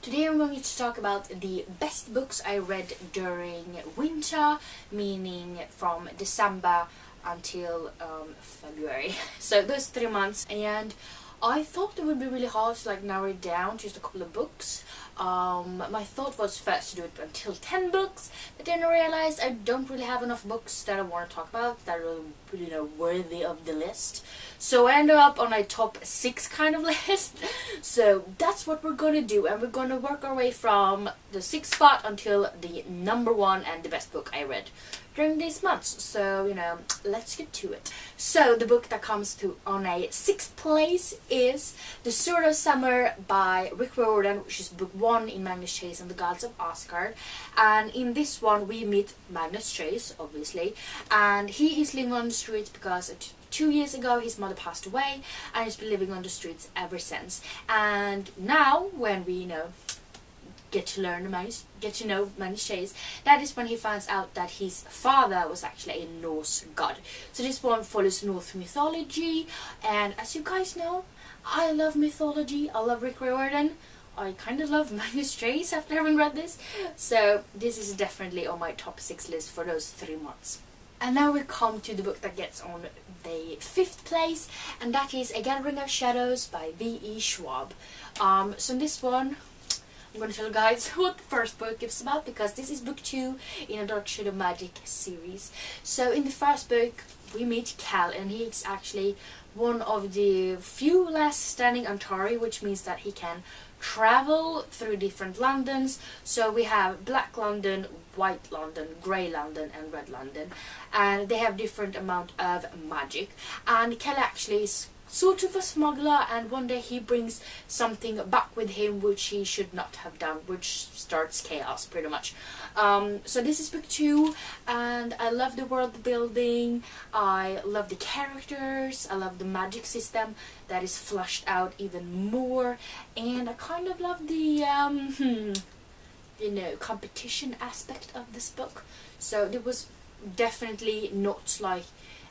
Today I'm going to talk about the best books I read during winter, meaning from December until February. So those 3 months, and I thought it would be really hard to narrow it down to just a couple of books. My thought was first to do it until 10 books, but then I realized I don't really have enough books that I want to talk about that are really, worthy of the list. So I ended up on a top 6 kind of list. So that's what we're gonna do, and we're gonna work our way from the 6th spot until the number 1 and the best book I read during these months. So, let's get to it. So the book that comes to on a 6th place is The Sword of Summer by Rick Riordan, which is book 1 in Magnus Chase and the Gods of Asgard. And in this one we meet Magnus Chase, obviously, and he is living on the streets because 2 years ago his mother passed away, and he's been living on the streets ever since. And now when we get to know Magnus Chase, that is when he finds out that his father was actually a Norse god. So this one follows Norse mythology, and as you guys know, I love mythology, I love Rick Riordan, I kind of love Magnus Chase after having read this, so this is definitely on my top 6 list for those 3 months. And now we come to the book that gets on the 5th place, and that is again Ring of Shadows by V.E. Schwab. So in this one, I'm going to tell you guys what the first book is about, because this is book 2 in a Dark Shade of Magic series. So in the first book we meet Cal, and he's actually one of the few last standing Antari, which means that he can travel through different Londons. So we have Black London, White London, Grey London and Red London, and they have different amount of magic. And Cal actually is sort of a smuggler, and one day he brings something back with him which he should not have done, which starts chaos pretty much. So this is book 2, and I love the world building, I love the characters, I love the magic system that is flushed out even more, and I kind of love the competition aspect of this book. So it was definitely not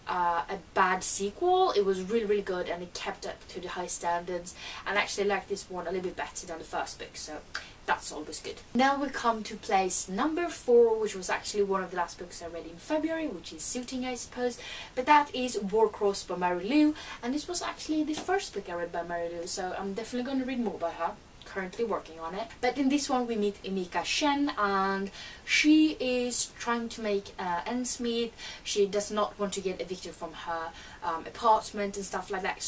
a bad sequel. It was really good, and it kept up to the high standards, and I actually like this one a little bit better than the first book, so that's always good. Now we come to place number 4, which was actually one of the last books I read in February, which is suiting, I suppose, but that is Warcross by Mary Lou, and this was actually the first book I read by Mary Lou, so I'm definitely going to read more by her. Currently working on it. But in this one we meet Emika Shen, and she is trying to make ends meet. She does not want to get evicted from her apartment and stuff like that,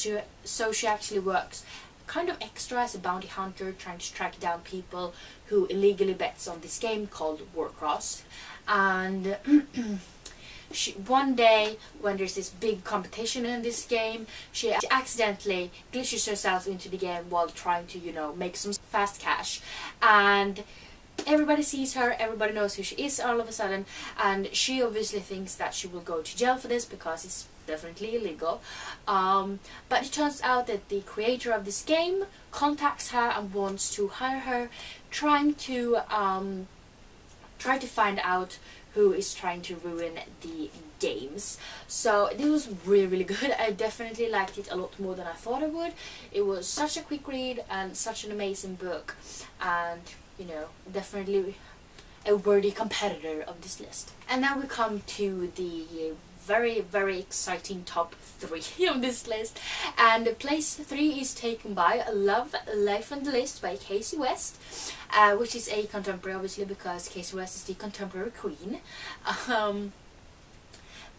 so she actually works kind of extra as a bounty hunter, trying to track down people who illegally bets on this game called Warcross. And one day, when there's this big competition in this game, she accidentally glitches herself into the game while trying to, make some fast cash. And everybody sees her, everybody knows who she is all of a sudden, and she obviously thinks that she will go to jail for this because it's definitely illegal. But it turns out that the creator of this game contacts her and wants to hire her, trying to find out who is trying to ruin the games. So this was really good. I definitely liked it a lot more than I thought I would. It was such a quick read and such an amazing book, and definitely a worthy competitor of this list. And now we come to the very exciting top 3 on this list, and place 3 is taken by Love, Life and the List by Casey West, which is a contemporary, obviously, because Casey West is the contemporary queen.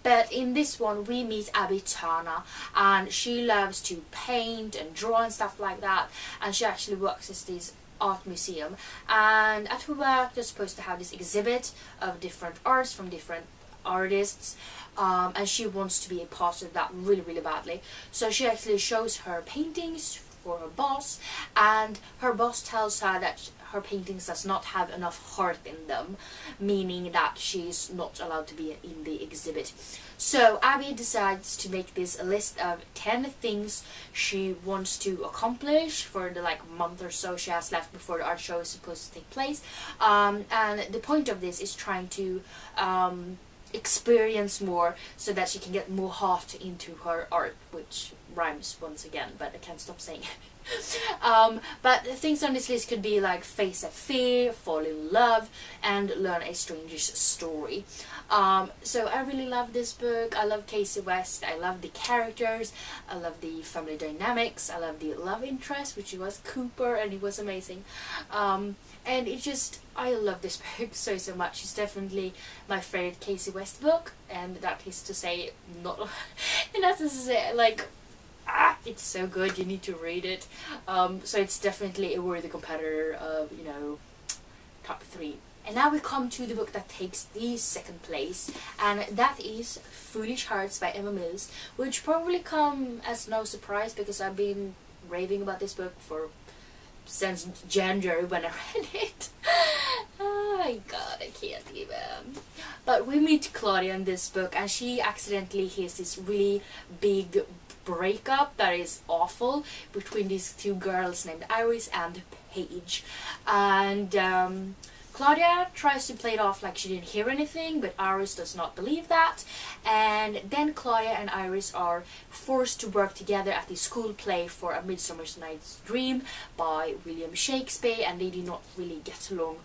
But in this one we meet Abby Turner, and she loves to paint and draw and stuff like that, and she actually works at this art museum, and at her work they're supposed to have this exhibit of different arts from different artists, and she wants to be a part of that really badly. So she actually shows her paintings for her boss, and her boss tells her that her paintings does not have enough heart in them, meaning that she's not allowed to be in the exhibit. So Abby decides to make this a list of 10 things she wants to accomplish for the month or so she has left before the art show is supposed to take place, and the point of this is trying to experience more so that she can get more heart into her art, which rhymes once again, but I can't stop saying it. But things on this list could be like face a fear, fall in love, and learn a stranger's story. So I really love this book. I love Casey West. I love the characters. I love the family dynamics. I love the love interest, which was Cooper, and he was amazing. And it just, I love this book so much. It's definitely my favorite Casey West book, and that is to say not, and that's to say like, it's so good, you need to read it. So it's definitely a worthy competitor of, you know, top 3. And now we come to the book that takes the 2nd place, and that is Foolish Hearts by Emma Mills, which probably come as no surprise because I've been raving about this book since January when I read it. Oh my god, I can't even. But we meet Claudia in this book, and she accidentally has this really big breakup that is awful between these 2 girls named Iris and Paige. And Claudia tries to play it off like she didn't hear anything, but Iris does not believe that. And then Claudia and Iris are forced to work together at the school play for A Midsummer Night's Dream by William Shakespeare, and they do not really get along.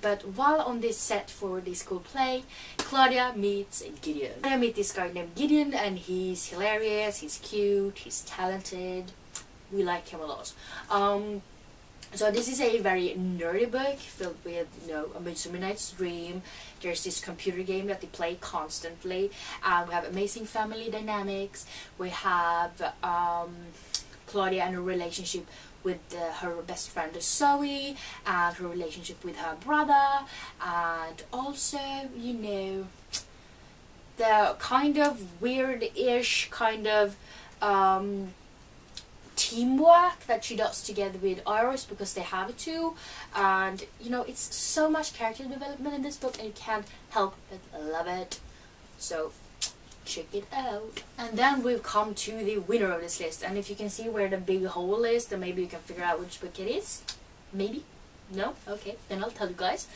But while on this set for the school play, Claudia meets Gideon. I meet this guy named Gideon, and he's hilarious, he's cute, he's talented. We like him a lot. So this is a very nerdy book filled with, you know, A Midsummer Night's Dream. There's this computer game that they play constantly. We have amazing family dynamics. We have Claudia and her relationship with her best friend Zoe, and her relationship with her brother, and also, you know, the kind of weird-ish kind of teamwork that she does together with Iris, because they have to. And you know, it's so much character development in this book, and you can't help but love it. So check it out. And then we've come to the winner of this list, and if you can see where the big hole is, then maybe you can figure out which book it is. Maybe? No? Okay, then I'll tell you guys.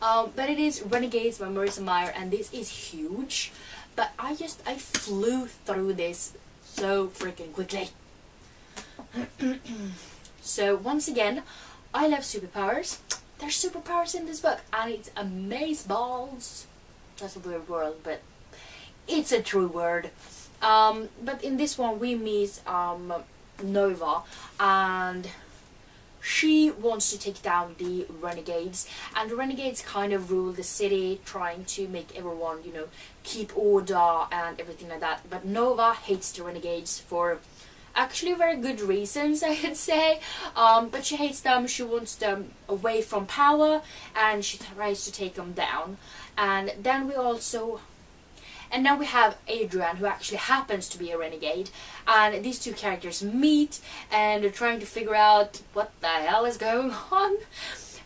But it is Renegades by Marissa Meyer, and this is huge. But I flew through this so freaking quickly. So once again, I love superpowers. There's superpowers in this book, and it's amazeballs. That's a weird word, but it's a true word. But in this one we meet Nova, and she wants to take down the Renegades, and the Renegades kind of rule the city, trying to make everyone, you know, keep order and everything like that. But Nova hates the Renegades for actually very good reasons, I would say. But she hates them, she wants them away from power, and she tries to take them down. And then now we have Adrian, who actually happens to be a renegade, and these 2 characters meet, and they're trying to figure out what the hell is going on.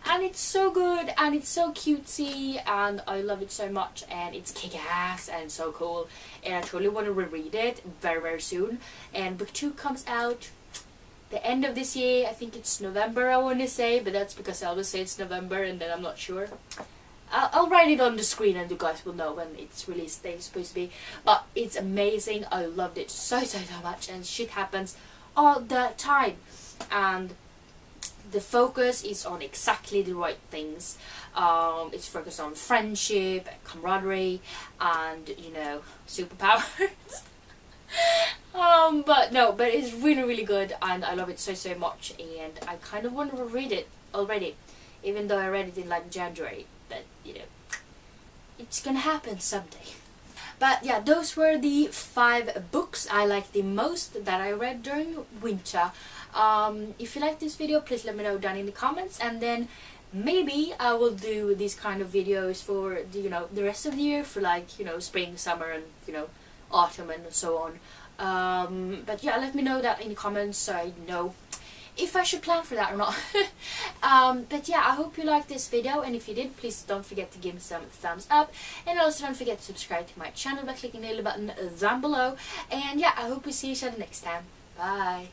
And it's so good, and it's so cutesy, and I love it so much, and it's kick-ass and so cool, and I totally want to reread it very soon. And book 2 comes out the end of this year. I think it's November, I want to say, but that's because I always say it's November and then I'm not sure. I'll write it on the screen and you guys will know when its release date is supposed to be. But it's amazing, I loved it so much, and shit happens all the time, and the focus is on exactly the right things. It's focused on friendship, camaraderie, and, you know, superpowers. But it's really good, and I love it so much, and I kind of want to read it already, even though I read it in like January. But you know, it's gonna happen someday. But yeah, those were the 5 books I liked the most that I read during winter. If you like this video, please let me know down in the comments, and then maybe I will do these kind of videos for the, you know, the rest of the year, for like, you know, spring, summer, and, you know, autumn and so on. But yeah, let me know that in the comments so I know if I should plan for that or not. But yeah, I hope you liked this video, and if you did, please don't forget to give me some thumbs up, and also don't forget to subscribe to my channel by clicking the little button down below. And yeah, I hope we see each other next time. Bye!